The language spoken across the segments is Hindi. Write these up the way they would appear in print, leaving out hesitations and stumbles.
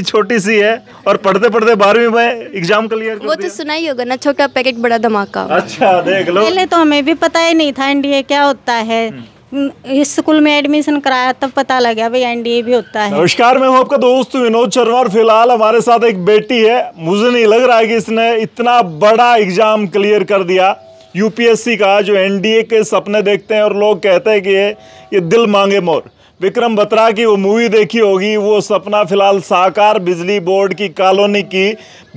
छोटी सी है और पढ़ते पढ़ते 12वीं में एग्जाम क्लियर कर वो तो सुना ही होगा ना, छोटा पैकेट बड़ा धमाका। अच्छा देख लो। पहले तो हमें भी पता ही नहीं था एनडीए क्या होता है। इस स्कूल में एडमिशन कराया तब पता लगा भाई एनडीए भी होता है। नमस्कार, मैं हूं आपका दोस्त विनोद शर्मा और फिलहाल हमारे साथ एक बेटी है। मुझे नहीं लग रहा है कि इसने इतना बड़ा एग्जाम क्लियर कर दिया यूपीएससी का, जो एनडीए के सपने देखते हैं और लोग कहते हैं कि ये दिल मांगे मोर। विक्रम बत्रा की वो मूवी देखी होगी, वो सपना फिलहाल साकार बिजली बोर्ड की कॉलोनी की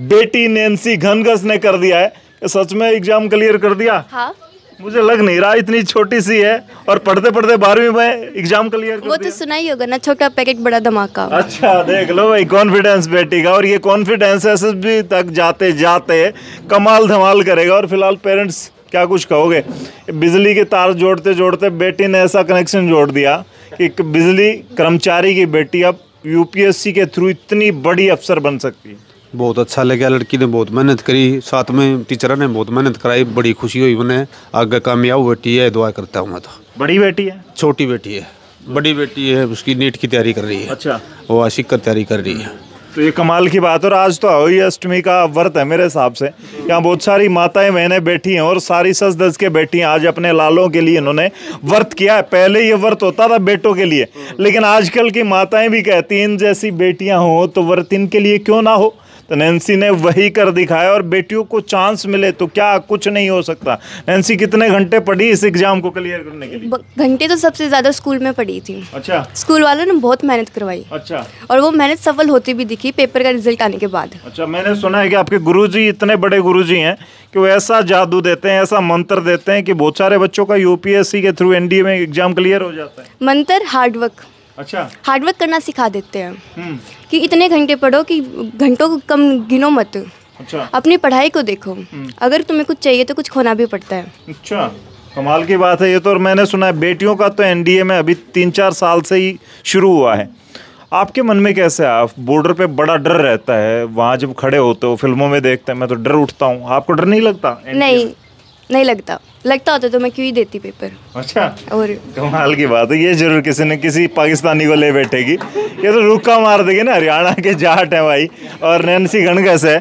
बेटी नैन्सी घनघस ने कर दिया है। सच में एग्जाम क्लियर कर दिया? हाँ, मुझे लग नहीं रहा, इतनी छोटी सी है और पढ़ते पढ़ते 12वीं में एग्जाम क्लियर कर वो दिया। तो सुना ही होगा ना, छोटा पैकेट बड़ा धमाका। अच्छा देख लो भाई, कॉन्फिडेंस बेटी का, और ये कॉन्फिडेंस एसएसबी तक जाते जाते कमाल धमाल करेगा। और फिलहाल पेरेंट्स क्या कुछ कहोगे? बिजली के तार जोड़ते जोड़ते बेटी ने ऐसा कनेक्शन जोड़ दिया कि एक बिजली कर्मचारी की बेटी अब यूपीएससी के थ्रू इतनी बड़ी अफसर बन सकती है। बहुत अच्छा लगा, लड़की ने बहुत मेहनत करी, साथ में टीचर ने बहुत मेहनत कराई, बड़ी खुशी हुई उन्हें। आगे कामयाब बेटी है, दुआ करता हूँ मैं तो। बड़ी बेटी है? छोटी बेटी है, बड़ी बेटी है, उसकी नीट की तैयारी कर रही है। अच्छा, वो आशिक की तैयारी कर रही है। तो ये कमाल की बात है। और आज तो होली अष्टमी का व्रत है मेरे हिसाब से। यहाँ बहुत सारी माताएं बहनें बैठी हैं और सारी सज धज के बैठी हैं। आज अपने लालों के लिए इन्होंने व्रत किया है। पहले ये व्रत होता था बेटों के लिए, लेकिन आजकल की माताएं भी कहती हैं इन जैसी बेटियां हो तो व्रत इनके लिए क्यों ना हो। तो नैन्सी ने वही कर दिखाया और बेटियों को चांस मिले तो क्या कुछ नहीं हो सकता। नैन्सी कितने घंटे पढ़ी इस एग्जाम को क्लियर करने के लिए? घंटे तो सबसे ज्यादा स्कूल में पढ़ी थी। अच्छा, स्कूल वालों ने बहुत मेहनत करवाई। अच्छा, और वो मेहनत सफल होती भी दिखी पेपर का रिजल्ट आने के बाद। अच्छा। मैंने सुना है कि आपके गुरुजी इतने बड़े गुरुजी हैं कि वो ऐसा जादू देते हैं, ऐसा मंत्र देते हैं कि बहुत सारे बच्चों का यूपीएससी के थ्रू एनडीए में एग्जाम क्लियर हो जाता है। मंत्र हार्डवर्क। अच्छा, हार्डवर्क करना सिखा देते हैं कि इतने घंटे पढ़ो कि घंटों को कम गिनो मत। अच्छा, अपनी पढ़ाई को देखो, अगर तुम्हें कुछ चाहिए तो कुछ खोना भी पड़ता है। अच्छा, कमाल की बात है ये तो। और मैंने सुना है बेटियों का तो एनडीए में अभी 3-4 साल से ही शुरू हुआ है। आपके मन में कैसे है? आप बॉर्डर पे बड़ा डर रहता है, वहाँ जब खड़े होते हो, फिल्मों में देखते हैं, मैं तो डर उठता हूँ। आपको डर नहीं लगता? नहीं लगता होता तो मैं क्यों ही देती पेपर। अच्छा, और कमाल की बात है। ये जरूर किसी न किसी पाकिस्तानी को ले बैठेगी, ये तो रुक्का मार देगी ना। हरियाणा के जाट है भाई और नैन्सी घनघस है,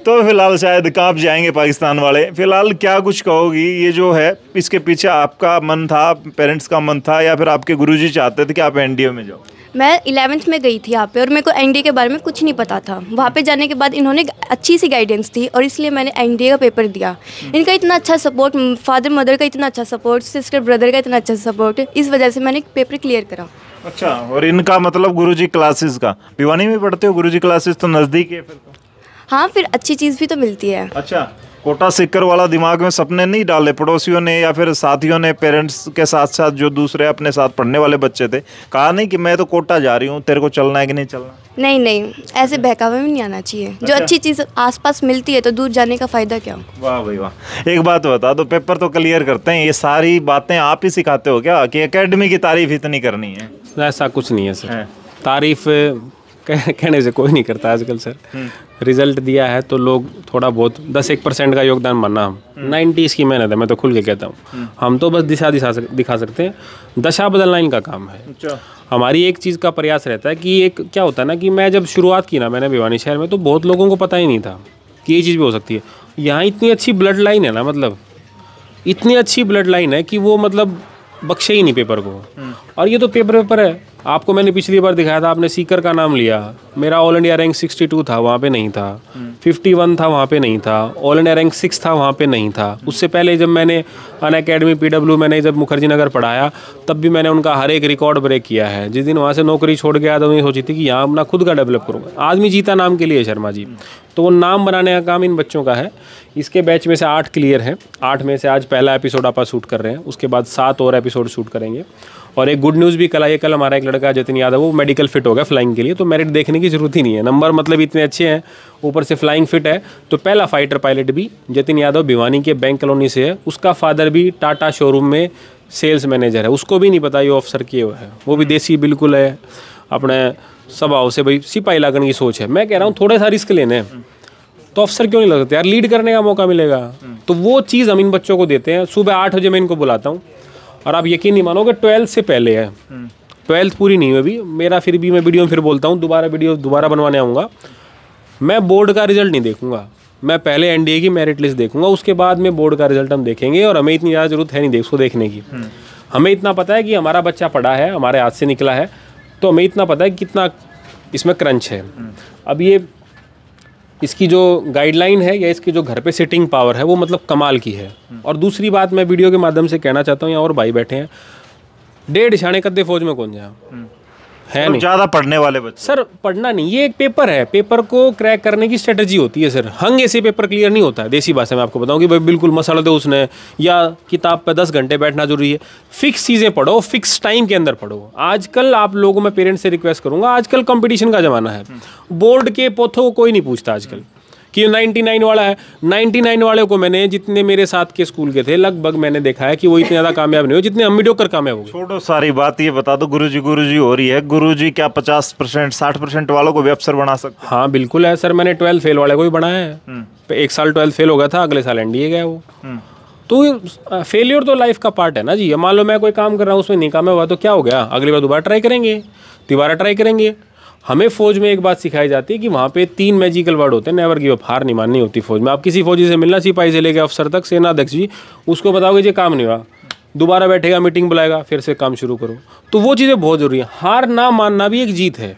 तो फिलहाल शायद कांप जाएंगे पाकिस्तान वाले। फिलहाल क्या कुछ कहोगी? ये जो है इसके पीछे आपका मन था, पेरेंट्स का मन था, या फिर आपके गुरुजी चाहते थे कि आप एनडीए में जाओ? मैं 11th में गई थी यहाँ पे और मेरे को एनडीए के बारे में कुछ नहीं पता था। वहाँ पे जाने के बाद इन्होंने अच्छी सी गाइडेंस दी और इसलिए मैंने एनडीए का पेपर दिया। इनका इतना अच्छा सपोर्ट, फादर मदर का इतना अच्छा सपोर्ट, सिस्टर ब्रदर का इतना अच्छा सपोर्ट, इस वजह से मैंने पेपर क्लियर करा। अच्छा, और इनका मतलब गुरुजी क्लासेस का? भिवानी में पढ़ते हो? गुरुजी क्लासेस तो नज़दीक है फिर तो। हाँ, फिर अच्छी चीज़ भी तो मिलती है। अच्छा, कोटा सिक्कर वाला दिमाग में सपने नहीं डाले पड़ोसियों ने या फिर साथियों ने? पेरेंट्स के साथ साथ जो दूसरे अपने साथ पढ़ने वाले बच्चे थे, कहा नहीं कि मैं तो कोटा जा रही हूँ, तेरे को चलना है कि नहीं चलना? नहीं, ऐसे बहकावे में नहीं आना चाहिए। जो अच्छी चीज़ आसपास मिलती है तो दूर जाने का फ़ायदा क्या? वाह भाई वाह। एक बात बता दो, पेपर तो क्लियर करते हैं, ये सारी बातें आप ही सिखाते हो क्या कि एकेडमी की तारीफ इतनी करनी है? ऐसा कुछ नहीं है सर। तारीफ कहने से कोई नहीं करता आजकल सर। रिजल्ट दिया है तो लोग थोड़ा बहुत 10-1% का योगदान मानना, हम 90 इसकी मेहनत है, मैं तो खुल के कहता हूँ। हम तो बस दिखा सकते हैं, दशा बदलना इनका काम है। अच्छा। हमारी एक चीज़ का प्रयास रहता है कि एक क्या होता है ना कि मैं जब शुरुआत की ना मैंने भिवानी शहर में, तो बहुत लोगों को पता ही नहीं था कि ये चीज़ भी हो सकती है। यहाँ इतनी अच्छी ब्लड लाइन है ना, मतलब इतनी अच्छी ब्लड लाइन है कि वो मतलब बख्शे ही नहीं पेपर को। और ये तो पेपर है। आपको मैंने पिछली बार दिखाया था, आपने सीकर का नाम लिया, मेरा ऑल इंडिया रैंक 62 था, वहाँ पे नहीं था। 51 था, वहाँ पे नहीं था। ऑल इंडिया रैंक 6 था, वहाँ पे नहीं था। उससे पहले जब मैंने अनअकैडमी PW मैंने जब मुखर्जी नगर पढ़ाया, तब भी मैंने उनका हर एक रिकॉर्ड ब्रेक किया है। जिस दिन वहाँ से नौकरी छोड़ गया तो मैं सोची थी कि यहाँ अपना खुद का डेवलप करूँगा। आदमी जीता नाम के लिए शर्मा जी, तो वो नाम बनाने का काम इन बच्चों का है। इसके बैच में से 8 क्लियर हैं। 8 में से आज पहला एपिसोड आप शूट कर रहे हैं, उसके बाद 7 और एपिसोड शूट करेंगे। और एक गुड न्यूज़ भी कल आई है। कल हमारा एक लड़का जतिन यादव, वो मेडिकल फिट हो गया फ्लाइंग के लिए, तो मेरिट देखने की ज़रूरत ही नहीं है। नंबर मतलब इतने अच्छे हैं, ऊपर से फ्लाइंग फिट है। तो पहला फाइटर पायलट भी जतिन यादव भिवानी के बैंक कॉलोनी से है। उसका फादर भी टाटा शोरूम में सेल्स मैनेजर है। उसको भी नहीं पता ये ऑफिसर किए हुए है। वो भी देसी बिल्कुल है, अपने स्वभाव से भाई सिपाही लागन की सोच है। मैं कह रहा हूँ थोड़े सा रिस्क लेने, तो अफसर क्यों नहीं लग सकते यार? लीड करने का मौका मिलेगा। तो वो चीज़ हम इन बच्चों को देते हैं। सुबह 8 बजे मैं इनको बुलाता हूँ और आप यकीन नहीं मानोगे 12 से पहले है। 12th पूरी नहीं हुई अभी मेरा, फिर भी मैं वीडियो में फिर बोलता हूँ, दोबारा बनवाने आऊँगा। मैं बोर्ड का रिजल्ट नहीं देखूँगा, मैं पहले एनडीए की मेरिट लिस्ट देखूँगा, उसके बाद में बोर्ड का रिजल्ट हम देखेंगे। और हमें इतनी ज़्यादा ज़रूरत है नहीं उसको देखने की। हमें इतना पता है कि हमारा बच्चा पढ़ा है, हमारे हाथ से निकला है, तो हमें इतना पता है कि कितना इसमें क्रंच है। अब ये इसकी जो गाइडलाइन है या इसकी जो घर पे सिटिंग पावर है वो मतलब कमाल की है। और दूसरी बात मैं वीडियो के माध्यम से कहना चाहता हूँ, यहाँ और भाई बैठे हैं, 1.5 छाने कद्दे फौज में कौन जाए है नहीं। ज़्यादा पढ़ने वाले बच्चे सर पढ़ना नहीं, ये एक पेपर है, पेपर को क्रैक करने की स्ट्रेटजी होती है सर। हंग ऐसे पेपर क्लियर नहीं होता है। देसी भाषा में आपको बताऊं कि भाई बिल्कुल मसाला दो उसने, या किताब पे 10 घंटे बैठना जरूरी है। फिक्स चीज़ें पढ़ो, फिक्स टाइम के अंदर पढ़ो। आजकल आप लोगों में पेरेंट्स से रिक्वेस्ट करूंगा, आजकल कंपटीशन का ज़माना है। बोर्ड के पोथों को कोई नहीं पूछता आजकल कि 99 वाला है। 99 वाले को मैंने, जितने मेरे साथ के स्कूल के थे, लगभग मैंने देखा है कि वो इतने ज़्यादा कामयाब नहीं हो जितने हम मीडियोकर कामयाब हो गए। छोड़ो सारी बात, ये बता दो गुरुजी हो रही है, गुरुजी क्या 50% 60% वालों को भी अफसर बना सकते हैं? हाँ बिल्कुल है सर, मैंने 12 फेल वाले को भी बनाया है। 1 साल 12 फेल हो गया था, अगले साल एनडीए गया वो। तो फेलियर तो लाइफ का पार्ट है ना जी। मान लो मैं कोई काम कर रहा हूँ, उसमें नहीं कामयाब हुआ तो क्या हो गया, अगली बार दोबारा ट्राई करेंगे, दोबारा ट्राई करेंगे। हमें फौज में एक बात सिखाई जाती है कि वहाँ पे 3 मैजिकल वर्ड होते हैं, नेवर गिव अप, हार नहीं माननी होती फौज में। आप किसी फौजी से मिलना, सिपाही से लेकर अफसर तक, सेनाध्यक्ष जी, उसको बताओगे ये काम नहीं हुआ, दोबारा बैठेगा, मीटिंग बुलाएगा, फिर से काम शुरू करो। तो वो चीज़ें बहुत ज़रूरी है। हार ना मानना भी एक जीत है।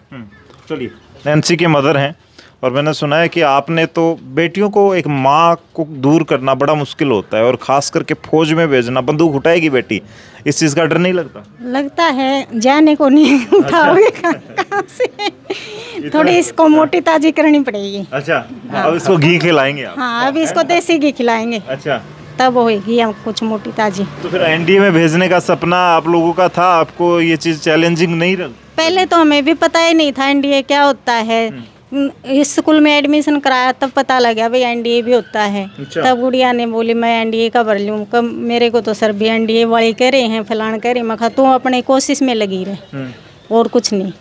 चलिए, नैन्सी के मदर हैं और मैंने सुना है कि आपने तो बेटियों को, एक माँ को दूर करना बड़ा मुश्किल होता है, और ख़ास करके फौज में भेजना। बंदूक उठाएगी बेटी, इस चीज़ का डर नहीं लगता? लगता है, जाने को नहीं उठाओगे कहाँ से। थोड़ी इसको मोटी ताजी करनी पड़ेगी। अच्छा, अब इसको घी खिलाएंगे आप? हाँ, अभी इसको देसी घी खिलाएंगे। अच्छा, तब होगी हम कुछ मोटी ताजी। तो फिर एनडीए में भेजने का सपना आप लोगों का था, आपको ये चीज़ चैलेंजिंग नहीं रही? पहले तो हमें भी पता ही नहीं था एनडीए क्या होता है। इस स्कूल में एडमिशन कराया तब पता लगा भाई एनडीए भी होता है। अच्छा। तब गुड़िया ने बोली मैं एनडीए का भर लूँ। कब मेरे को तो सर भी एनडीए वाले कह रहे हैं, फलान कह रहे हैं। मैं कहा तू अपने कोशिश में लगी रहे, और कुछ नहीं।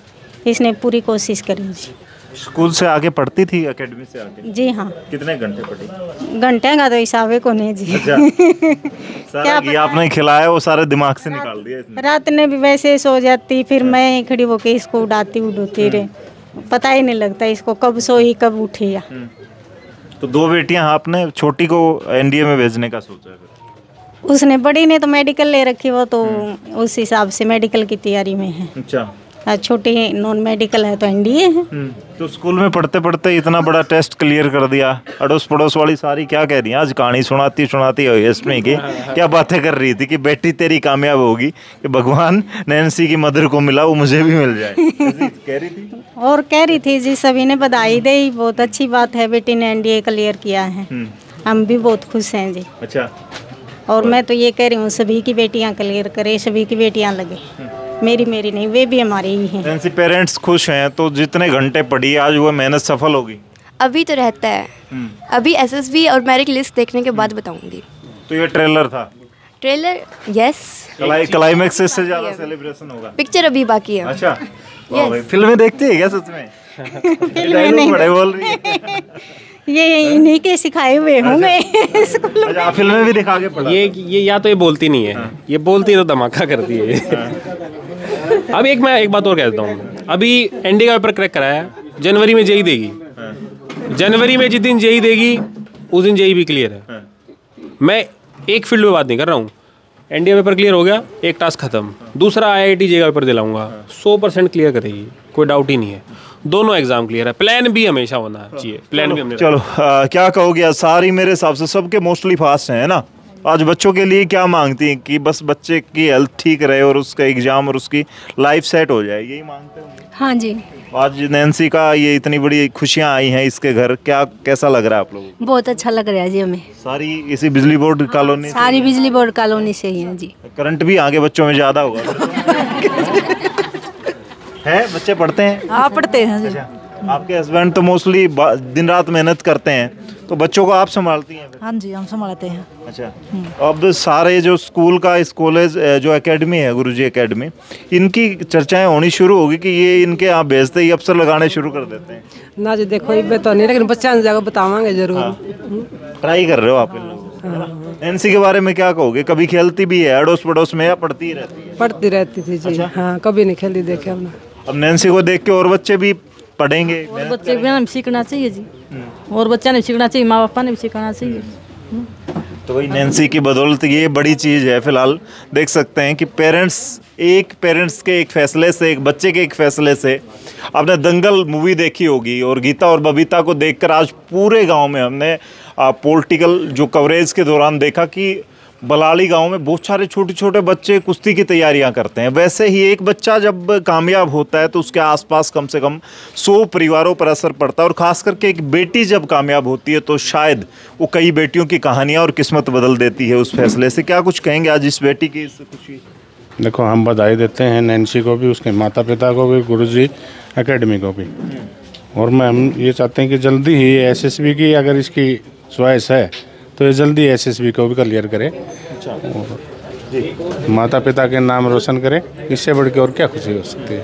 इसने पूरी कोशिश करी जी। स्कूल से आगे पढ़ती थी, एकेडमी से आगे? जी हाँ। कितने घंटे पढ़ी? घंटे का तो हिसाब को नहीं जी। अच्छा। सारा घी आपने खिलाया, वो सारे दिमाग से निकाल दिया इसने? रात ने भी वैसे सो जाती, फिर मैं खड़ी होकर इसको उड़ाती उड़ती रहे, पता ही नहीं लगता इसको कब सोई कब उठी। या तो 2 बेटियां आपने, छोटी को एनडीए में भेजने का सोचा है? उसने, बड़ी ने तो मेडिकल ले रखी, वो तो उस हिसाब से मेडिकल की तैयारी में है। अच्छा, छोटी नॉन मेडिकल है तो एनडीए है। तो स्कूल में पढ़ते पढ़ते इतना बड़ा टेस्ट क्लियर कर दिया, अड़ोस पड़ोस वाली सारी क्या कह रही हैं? आज कहानी सुनाती है इसमें की क्या बातें कर रही थी कि बेटी तेरी कामयाब होगी, कि भगवान नैन्सी की मदर को मिला, वो मुझे भी मिल जाए, कह रही थी। और कह रही थी जी, सभी ने बधाई दी, बहुत अच्छी बात है, बेटी ने एनडीए क्लियर किया है, हम भी बहुत खुश हैं जी। अच्छा, और मैं तो ये कह रही हूँ सभी की बेटियाँ क्लियर करे, सभी की बेटियाँ लगे, मेरी नहीं, वे भी हमारी ही हैं। नैन्सी, पेरेंट्स खुश हैं तो जितने घंटे पढ़ी आज वो मेहनत सफल होगी? अभी तो रहता है, अभी एसएसबी और मेरिट लिस्ट देखने के बाद बताऊंगी। तो ये ट्रेलर था? Trailer, yes. क्लाइमेक्स से ज़्यादा सेलिब्रेशन होगा? पिक्चर अभी बाकी है। अच्छा, वाह भाई, फिल्में देखती है क्या सच में? फिल्में नहीं, बड़े बोल रही है। ये इन्हीं के सिखाए हुए होंगे स्कूल में। अच्छा, फिल्में भी दिखा के पढ़ा? ये या तो ये बोलती नहीं है, ये बोलती है तो धमाका करती है। अब मैं एक बात और कह देता हूँ, अभी एनडीए का पेपर क्रैक कराया, जनवरी में जेई देगी। जनवरी में जिस दिन जेई देगी उस दिन जेई भी क्लियर है। मैं एक फील्ड में बात नहीं कर रहा हूँ। एनडीए पेपर क्लियर हो गया, एक टास्क खत्म, दूसरा आईआईटी जेई का पेपर दिलाऊंगा, 100% क्लियर करेगी, कोई डाउट ही नहीं है। दोनों एग्जाम क्लियर है। प्लान भी हमेशा होना चाहिए, प्लान भी हमने। चलो, क्या कहोगे? सारी मेरे हिसाब से सबके मोस्टली फास्ट हैं, है ना? आज बच्चों के लिए क्या मांगती हैं कि बस बच्चे की हेल्थ ठीक रहे और उसका एग्जाम और उसकी लाइफ सेट हो जाए, यही मांगते हैं? हाँ जी। आज नैन्सी का ये इतनी बड़ी खुशियाँ आई हैं इसके घर, कैसा लग रहा है आप लोगों को? बहुत अच्छा लग रहा है जी हमें। सारी इसी बिजली बोर्ड कॉलोनी? सारी बिजली बोर्ड कॉलोनी से ही है जी। करंट भी आगे बच्चों में ज़्यादा होगा? है, बच्चे पढ़ते हैं? हाँ, पढ़ते हैं जी। अच्छा, आपके हस्बैंड तो मोस्टली दिन रात मेहनत करते हैं, तो बच्चों को आप संभालती हैं फिर? हाँ जी, हम संभालते हैं। अच्छा, अब सारे जो स्कूल का, इस कॉलेज जो एकेडमी है, गुरुजी एकेडमी, इनकी चर्चाएं होनी शुरू होगी कि ये इनके यहाँ भेजते ही अफसर लगाने शुरू कर देते हैं? ना जी, देखो ये तो नहीं, लेकिन बच्चा जाकर बतावांगे जरूर। ट्राई कर रहे हो आप इन लोगों को? नैन्सी के बारे में क्या कहोगे? कभी खेलती भी है अड़ोस पड़ोस में या पढ़ती ही रहती है? पढ़ती रहती थी जी। हाँ, कभी नहीं खेली देखे हमने। अब नैन्सी को देख के और बच्चे भी पढ़ेंगे? और बच्चे भी सीखना चाहिए जी, और बच्चा ने सीखना चाहिए, माँ बापा ने भी सीखना चाहिए। तो वही नैन्सी की बदौलत ये बड़ी चीज़ है। फिलहाल देख सकते हैं कि पेरेंट्स के एक फैसले से, एक बच्चे के एक फैसले से। आपने दंगल मूवी देखी होगी और गीता और बबीता को देखकर आज पूरे गांव में हमने पॉलिटिकल जो कवरेज के दौरान देखा कि बलाली गांव में बहुत सारे छोटे छोटे बच्चे कुश्ती की तैयारियां करते हैं। वैसे ही एक बच्चा जब कामयाब होता है तो उसके आसपास कम से कम 100 परिवारों पर असर पड़ता है, और ख़ास करके एक बेटी जब कामयाब होती है तो शायद वो कई बेटियों की कहानियां और किस्मत बदल देती है उस फैसले से। क्या कुछ कहेंगे आज इस बेटी की इस खुशी? देखो, हम बधाई देते हैं नैन्सी को भी, उसके माता पिता को भी, गुरुजी एकेडमी को भी, और हम ये चाहते हैं कि जल्दी ही एसएसबी की अगर इसकी च्वाइस है तो ये जल्दी एसएसबी को भी क्लियर करे और माता पिता के नाम रोशन करे। इससे बढ़ के और क्या खुशी हो सकती है?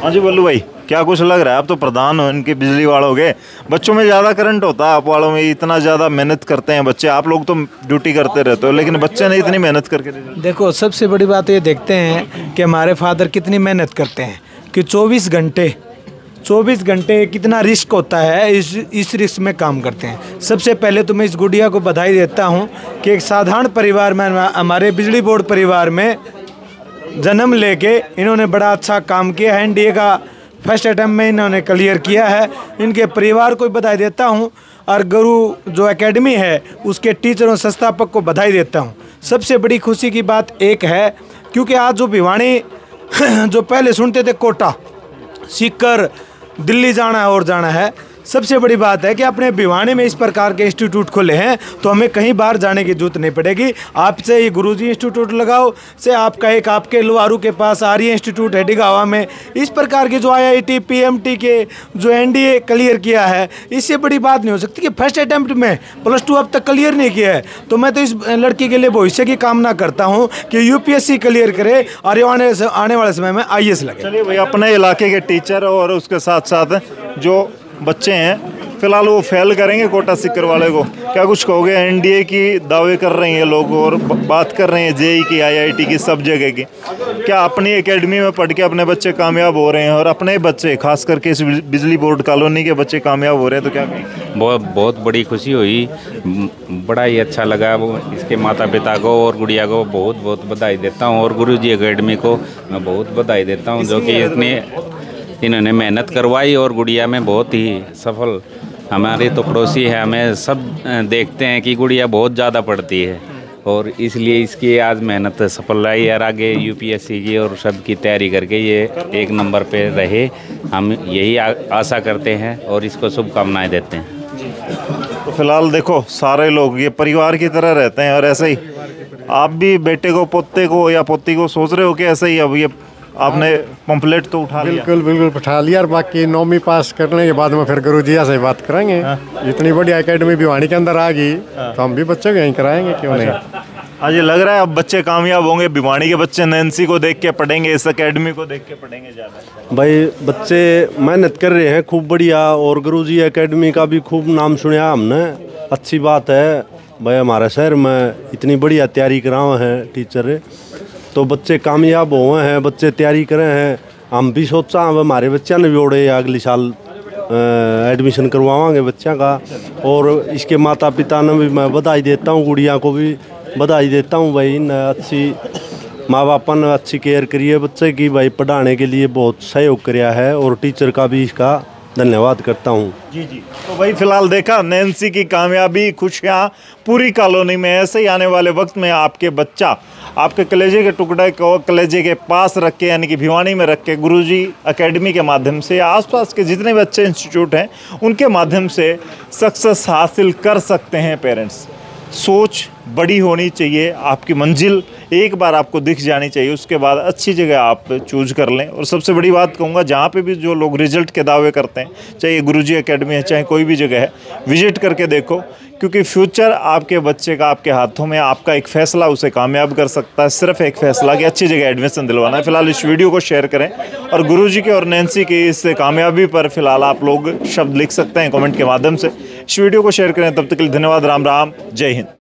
हाँ जी बल्लू भाई, क्या कुछ लग रहा है? आप तो प्रधान हो इनके, बिजली वालों के, बच्चों में ज़्यादा करंट होता है, आप वालों में इतना ज़्यादा मेहनत करते हैं बच्चे। आप लोग तो ड्यूटी करते रहते हो, लेकिन बच्चे ने इतनी मेहनत करके देखो, सबसे बड़ी बात ये देखते हैं कि हमारे फादर कितनी मेहनत करते हैं कि 24 घंटे कितना रिस्क होता है, इस रिस्क में काम करते हैं। सबसे पहले तो मैं इस गुड़िया को बधाई देता हूं कि एक साधारण परिवार में, हमारे बिजली बोर्ड परिवार में जन्म लेके इन्होंने बड़ा अच्छा काम किया है। एनडीए का फर्स्ट अटैम्प्ट में इन्होंने क्लियर किया है। इनके परिवार को बधाई देता हूं और गुरु जो एकेडमी है उसके टीचरों संस्थापक को बधाई देता हूं। सबसे बड़ी खुशी की बात एक है, क्योंकि आज जो भिवानी जो पहले सुनते थे कोटा सीकर दिल्ली जाना है और जाना है, सबसे बड़ी बात है कि अपने भिवानी में इस प्रकार के इंस्टीट्यूट खोले हैं तो हमें कहीं बाहर जाने की जरूरत नहीं पड़ेगी। आपसे ये गुरुजी इंस्टीट्यूट लगाओ से आपका एक आपके लुहारू के पास आर्य इंस्टीट्यूट है डिगावा में, इस प्रकार के जो आईआईटी पीएमटी के जो एनडीए क्लियर किया है, इससे बड़ी बात नहीं हो सकती कि फर्स्ट अटैम्प्ट में +2 अब तक क्लियर नहीं किया है। तो मैं तो इस लड़की के लिए भविष्य की कामना करता हूँ कि यूपीएससी क्लियर करे और आने वाले समय में IAS लगे। चलिए भाई, अपने इलाके के टीचर और उसके साथ साथ जो बच्चे हैं फिलहाल वो फेल करेंगे कोटा सीकर वाले को, क्या कुछ कहोगे? एनडीए की दावे कर रहे हैं लोग और बात कर रहे हैं जेई की, आईआईटी की, सब जगह की। क्या अपनी एकेडमी में पढ़ के अपने बच्चे कामयाब हो रहे हैं और अपने बच्चे खास करके इस बिजली बोर्ड कॉलोनी के बच्चे कामयाब हो रहे हैं, तो क्या कहेंगे? बहुत बड़ी खुशी हुई, बड़ा ही अच्छा लगा। वो इसके माता पिता को और गुड़िया को बहुत बहुत बधाई देता हूँ, और गुरुजी एकेडमी को मैं बहुत बधाई देता हूँ जो कि इन्होंने मेहनत करवाई और गुड़िया में बहुत ही सफल। हमारे तो पड़ोसी है, हमें सब देखते हैं कि गुड़िया बहुत ज़्यादा पढ़ती है और इसलिए इसकी आज मेहनत सफल रही और आगे यूपीएससी की और सब की तैयारी करके ये 1 नंबर पे रहे। हम यही आशा करते हैं और इसको शुभकामनाएं देते हैं। तो फिलहाल देखो, सारे लोग ये परिवार की तरह रहते हैं और ऐसे ही आप भी बेटे को, पोते को या पोती को सोच रहे हो कि ऐसे ही अब ये आपने पंपलेट तो उठा लिया? बिल्कुल उठा लिया, और बाकी 9वीं पास करने के बाद में फिर गुरुजी से बात करेंगे। इतनी बड़ी एकेडमी भिवानी के अंदर आ गई तो हम भी बच्चों को यहीं कराएंगे, क्यों नहीं? आज ये लग रहा है अब बच्चे कामयाब होंगे, भिवानी के बच्चे नैन्सी को देख के पढ़ेंगे, इस एकेडमी को देख के पढ़ेंगे ज़्यादा। भाई बच्चे मेहनत कर रहे हैं खूब बढ़िया, और गुरुजी एकेडमी का भी खूब नाम सुना हमने। अच्छी बात है भाई, हमारे शहर में इतनी बढ़िया तैयारी कराए हैं टीचर, तो बच्चे कामयाब हुए हैं, बच्चे तैयारी करे हैं। हम भी सोचा अब हमारे बच्चा ने भी ओढ़े अगले साल एडमिशन करवाएंगे बच्चा का, और इसके माता पिता ने भी मैं बधाई देता हूँ, गुड़िया को भी बधाई देता हूँ भाई। अच्छी माँ बापा ने अच्छी केयर करी है बच्चे की भाई, पढ़ाने के लिए बहुत सहयोग किया है, और टीचर का भी इसका धन्यवाद करता हूँ। जी। तो भाई फिलहाल देखा नैन्सी की कामयाबी, खुशियाँ पूरी कॉलोनी में। ऐसे ही आने वाले वक्त में आपके बच्चा आपके कलेजे के टुकड़े को कलेजे के पास रख के, यानी कि भिवानी में रख के, गुरुजी एकेडमी के माध्यम से या आसपास के जितने भी अच्छे इंस्टीट्यूट हैं उनके माध्यम से सक्सेस हासिल कर सकते हैं। पेरेंट्स, सोच बड़ी होनी चाहिए, आपकी मंजिल एक बार आपको दिख जानी चाहिए, उसके बाद अच्छी जगह आप चूज कर लें। और सबसे बड़ी बात कहूँगा, जहाँ पे भी जो लोग रिजल्ट के दावे करते हैं, चाहे गुरुजी एकेडमी है चाहे कोई भी जगह है, विजिट करके देखो, क्योंकि फ्यूचर आपके बच्चे का आपके हाथों में। आपका एक फ़ैसला उसे कामयाब कर सकता है, सिर्फ एक फ़ैसला कि अच्छी जगह एडमिशन दिलवाना है। फिलहाल इस वीडियो को शेयर करें और गुरुजी के और नैन्सी की इस कामयाबी पर फिलहाल आप लोग शब्द लिख सकते हैं कमेंट के माध्यम से। इस वीडियो को शेयर करें। तब तक के लिए धन्यवाद। राम राम, जय हिंद।